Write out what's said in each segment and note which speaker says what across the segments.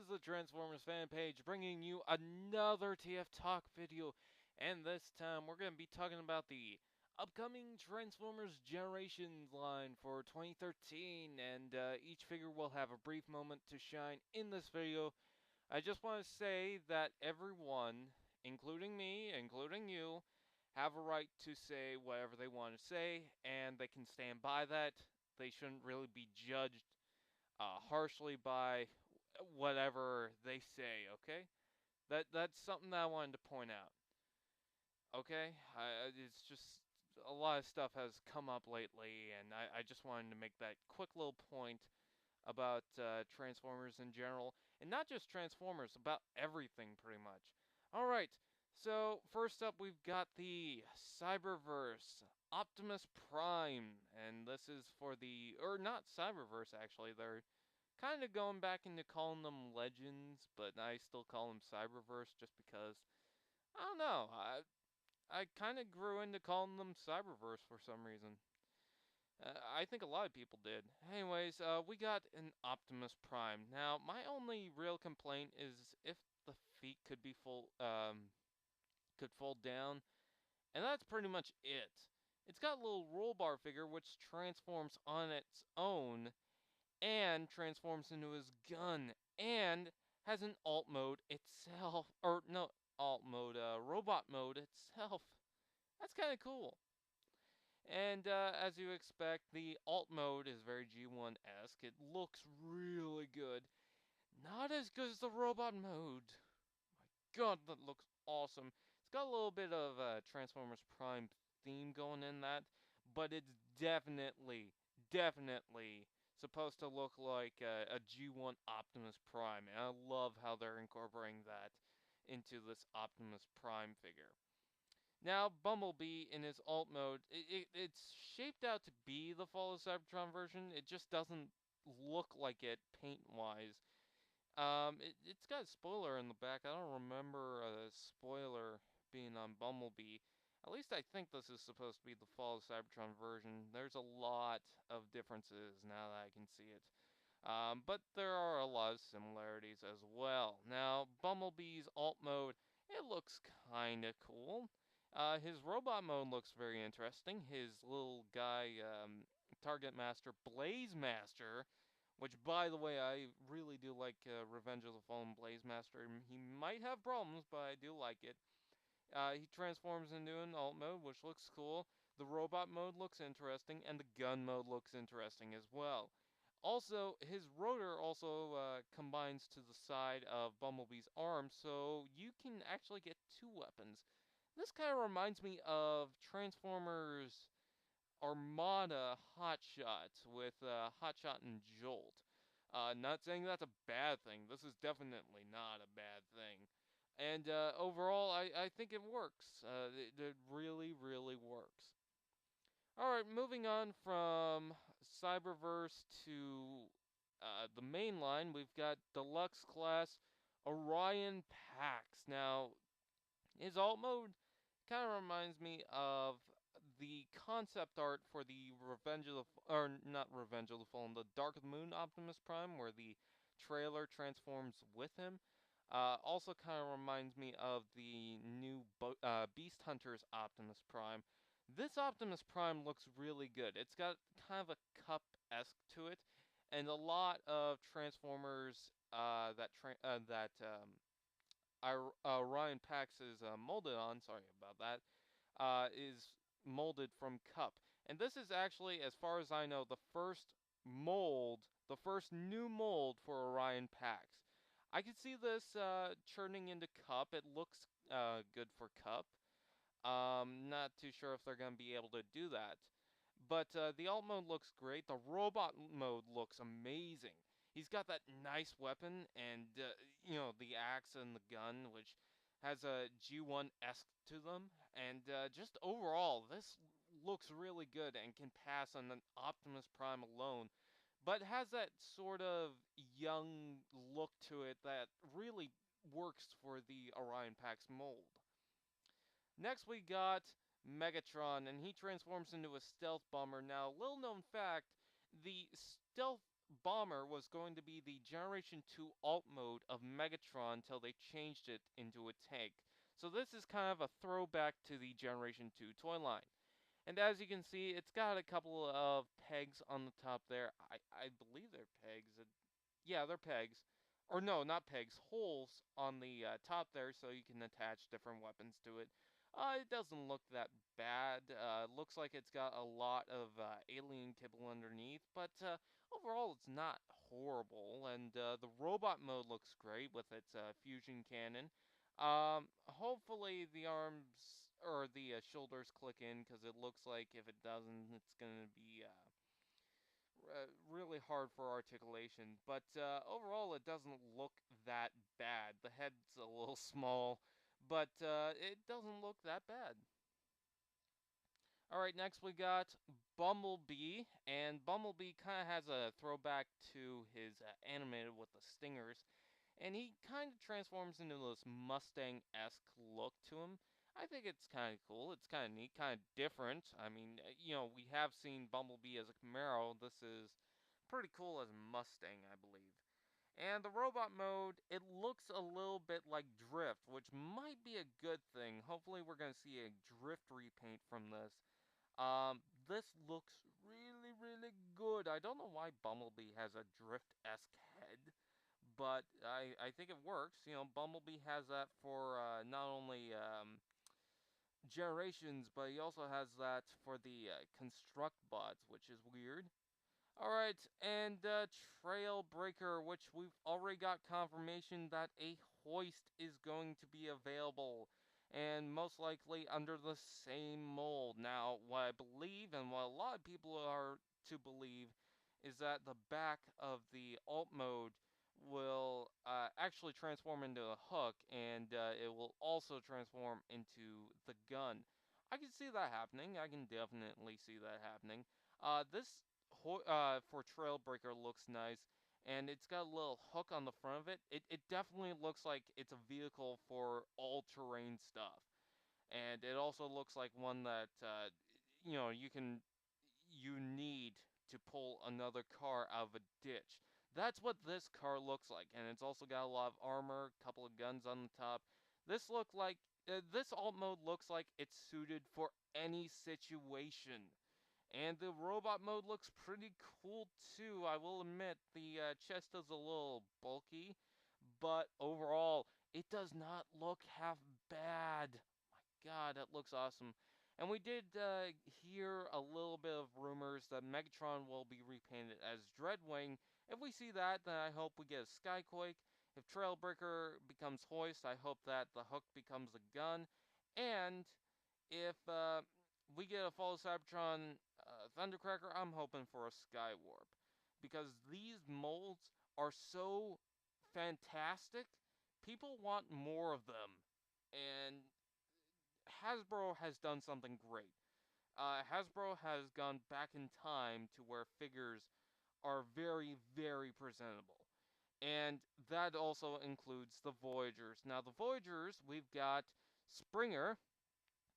Speaker 1: is the Transformers fan page bringing you another TF Talk video, and this time we're going to be talking about the upcoming Transformers Generations line for 2013, and each figure will have a brief moment to shine in this video. I just want to say that everyone, including me, including you, have a right to say whatever they want to say, and they can stand by that. They shouldn't really be judged harshly by whatever they say, okay? That's something that I wanted to point out, okay? It's just a lot of stuff has come up lately, and I just wanted to make that quick little point about Transformers in general, and not just Transformers, about everything pretty much. Alright, so first up we've got the Cyberverse Optimus Prime, and this is for the, or not Cyberverse actually, they're kind of going back into calling them Legends, but I still call them Cyberverse just because, I don't know, I kind of grew into calling them Cyberverse for some reason. I think a lot of people did. Anyways, we got an Optimus Prime. Now, my only real complaint is if the feet could be could fold down, and that's pretty much it. It's got a little roll bar figure which transforms on its own and transforms into his gun and has an alt mode itself, or no, alt mode, robot mode itself. That's kind of cool. And as you expect, the alt mode is very G1-esque. It looks really good. Not as good as the robot mode. My god, that looks awesome. It's got a little bit of Transformers Prime theme going in that, but it's definitely supposed to look like a G1 Optimus Prime. And I love how they're incorporating that into this Optimus Prime figure. Now, Bumblebee in his alt mode, it's shaped out to be the Fall of Cybertron version. It just doesn't look like it paint-wise. It's got a spoiler in the back. I don't remember a spoiler being on Bumblebee. At least I think this is supposed to be the Fall of Cybertron version. There's a lot of differences now that I can see it. But there are a lot of similarities as well. Now, Bumblebee's alt mode, it looks kinda cool. His robot mode looks very interesting. His little guy, Target Master, Blazemaster, which, by the way, I really do like Revenge of the Fallen Blazemaster. He might have problems, but I do like it. He transforms into an alt mode, which looks cool. The robot mode looks interesting, and the gun mode looks interesting as well. Also, his rotor also combines to the side of Bumblebee's arm, so you can actually get two weapons. This kind of reminds me of Transformers Armada Hotshot with Hotshot and Jolt. Not saying that's a bad thing. This is definitely not a bad thing. And overall, I think it works. It really works. Alright, moving on from Cyberverse to the main line, we've got Deluxe class Orion Pax. Now, his alt mode kind of reminds me of the concept art for the Revenge of the, or not Revenge of the Fallen, the Dark of the Moon Optimus Prime, where the trailer transforms with him. Also kind of reminds me of the new Beast Hunters Optimus Prime. This Optimus Prime looks really good. It's got kind of a cup-esque to it, and a lot of Transformers Orion Pax is molded on, sorry about that, is molded from Cup. And this is actually, as far as I know, the first mold, the first new mold for Orion Pax. I could see this churning into Cup. It looks good for Cup. Not too sure if they're going to be able to do that. But the alt mode looks great. The robot mode looks amazing. He's got that nice weapon and, the axe and the gun, which has a G1-esque to them. And just overall, this looks really good and can pass on an Optimus Prime alone. But has that sort of young look to it that really works for the Orion Pax mold. Next we got Megatron, and he transforms into a stealth bomber. Now, little known fact, the stealth bomber was going to be the Generation 2 alt mode of Megatron until they changed it into a tank. So this is kind of a throwback to the Generation 2 toy line. And as you can see, it's got a couple of pegs on the top there. I believe they're pegs. Yeah, they're pegs. Or no, not pegs, holes on the top there so you can attach different weapons to it. It doesn't look that bad. Looks like it's got a lot of alien kibble underneath, but overall it's not horrible. And the robot mode looks great with its fusion cannon. Hopefully the arms or the shoulders click in because it looks like if it doesn't, it's gonna be really hard for articulation. But overall, it doesn't look that bad. The head's a little small, but it doesn't look that bad. All right, next we got Bumblebee, and Bumblebee kind of has a throwback to his animated with the stingers, and he kind of transforms into this Mustang-esque look to him. I think it's kind of cool. It's kind of neat, kind of different. I mean, we have seen Bumblebee as a Camaro. This is pretty cool as a Mustang, I believe. And the robot mode, it looks a little bit like Drift, which might be a good thing. Hopefully, we're going to see a Drift repaint from this. This looks really, really good. I don't know why Bumblebee has a Drift-esque head, but I think it works. Bumblebee has that for not only generations, but he also has that for the construct bots, which is weird. Alright, and Trailbreaker, which we've already got confirmation that a hoist is going to be available, and most likely under the same mold. Now, what I believe, and what a lot of people are to believe, is that the back of the alt mode will actually transform into a hook, and it will also transform into the gun. I can see that happening. I can definitely see that happening. This for Trailbreaker looks nice, and it's got a little hook on the front of it. It definitely looks like it's a vehicle for all-terrain stuff, and it also looks like one that you need to pull another car out of a ditch. That's what this car looks like, and it's also got a lot of armor, a couple of guns on the top. This alt mode looks like it's suited for any situation. And the robot mode looks pretty cool too. I will admit the chest is a little bulky, but overall, it does not look half bad. My God, that looks awesome. And we did hear a little bit of rumors that Megatron will be repainted as Dreadwing. If we see that, then I hope we get a Skyquake. If Trailbreaker becomes Hoist, I hope that the hook becomes a gun. And if we get a Fall Cybertron Thundercracker, I'm hoping for a Skywarp. Because these molds are so fantastic, people want more of them. And Hasbro has done something great. Hasbro has gone back in time to where figures are very, very presentable. And that also includes the Voyagers. Now, the Voyagers, we've got Springer.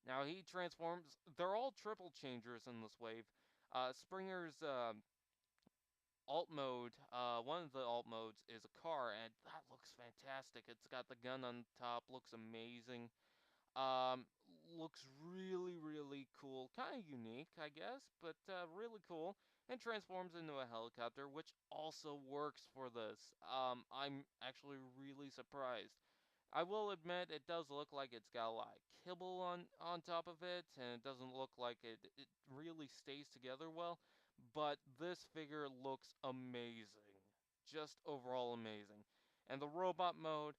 Speaker 1: Now, he transforms. They're all triple changers in this wave. Springer's alt mode, one of the alt modes is a car, and that looks fantastic. It's got the gun on top, looks amazing. Looks really, really cool. Kind of unique, I guess, but really cool. And transforms into a helicopter, which also works for this. I'm actually really surprised. I will admit it does look like it's got a lot of kibble on top of it, and it doesn't look like it really stays together well. But this figure looks amazing. Just overall amazing. And the robot mode,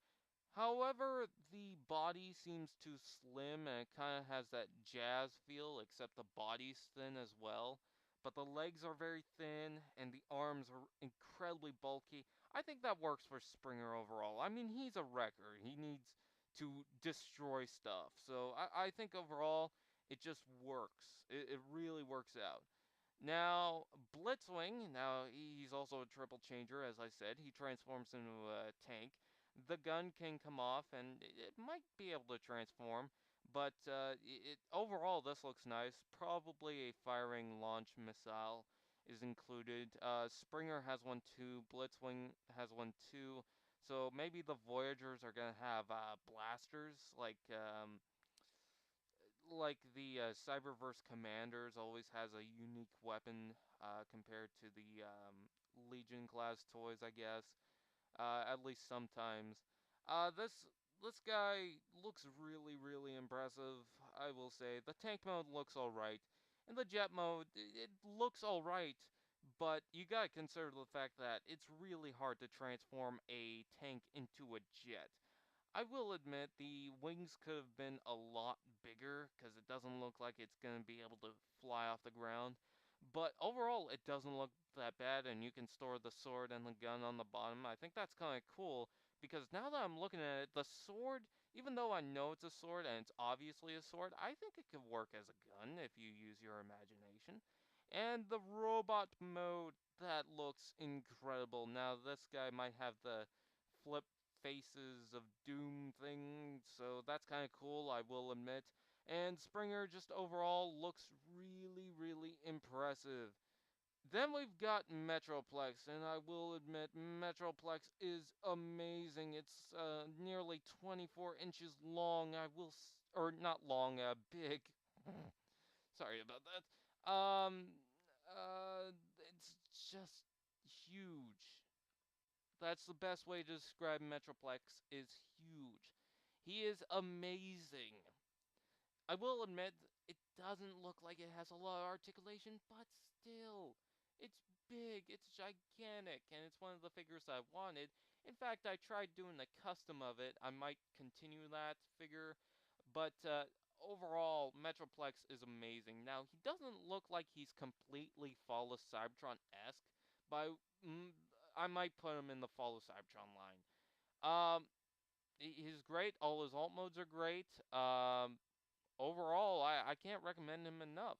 Speaker 1: however, the body seems too slim and it kind of has that jazz feel, except the body's thin as well. But the legs are very thin and the arms are incredibly bulky. I think that works for Springer overall. I mean, he's a wrecker. He needs to destroy stuff. So I think overall, it just works. It really works out. Now, Blitzwing, now he's also a triple changer, as I said. He transforms into a tank. The gun can come off, and it might be able to transform, but overall, this looks nice. Probably a firing launch missile is included. Springer has one too. Blitzwing has one too. So maybe the Voyagers are gonna have blasters like the Cyberverse Commanders always has a unique weapon compared to the Legion class toys, I guess. At least sometimes. This guy looks really impressive. I will say the tank mode looks alright, and the jet mode it looks alright. But you gotta consider the fact that it's really hard to transform a tank into a jet. I will admit the wings could have been a lot bigger because it doesn't look like it's going to be able to fly off the ground. But overall, it doesn't look that bad, and you can store the sword and the gun on the bottom. I think that's kind of cool because now that I'm looking at it, the sword, even though I know it's a sword and it's obviously a sword, I think it could work as a gun if you use your imagination. And the robot mode, that looks incredible. Now, this guy might have the flip faces of doom thing, so that's kind of cool, I will admit. And Springer just overall looks really impressive. Then we've got Metroplex, and I will admit Metroplex is amazing. It's nearly 24 inches long. Or not long, big. Sorry about that. It's just huge. That's the best way to describe Metroplex is huge. He is amazing. I will admit it doesn't look like it has a lot of articulation, but still, it's big, it's gigantic, and it's one of the figures I wanted. In fact, I tried doing a custom of it. I might continue that figure, but overall, Metroplex is amazing. Now, he doesn't look like he's completely Fall of Cybertron-esque, but I might put him in the Fall of Cybertron line. Um, he's great. All his alt modes are great. Overall, I can't recommend him enough.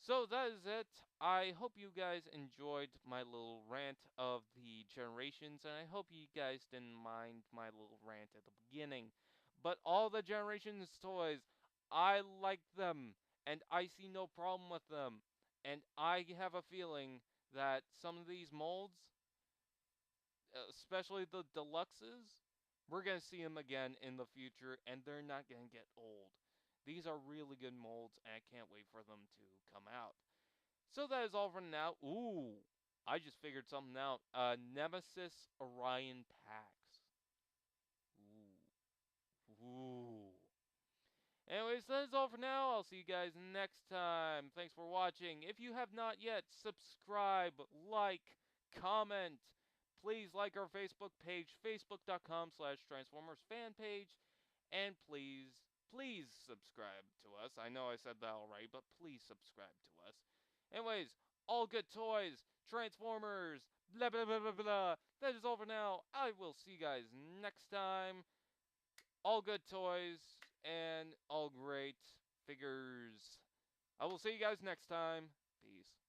Speaker 1: So that is it. I hope you guys enjoyed my little rant of the generations, and I hope you guys didn't mind my little rant at the beginning. But all the generations toys, I like them, and I see no problem with them. And I have a feeling that some of these molds, especially the deluxes, we're going to see them again in the future, and they're not going to get old. These are really good molds, and I can't wait for them to come out. So that is all for now. Ooh, I just figured something out. Nemesis Orion Pax. Ooh. Ooh. Anyways, that is all for now. I'll see you guys next time. Thanks for watching. If you have not yet, subscribe, like, comment. Please like our Facebook page, facebook.com/Transformers fan page. And please subscribe to us. I know I said that already, but please subscribe to us. Anyways, all good toys, Transformers, blah blah blah blah blah. That is all for now. I will see you guys next time. All good toys and all great figures. I will see you guys next time. Peace.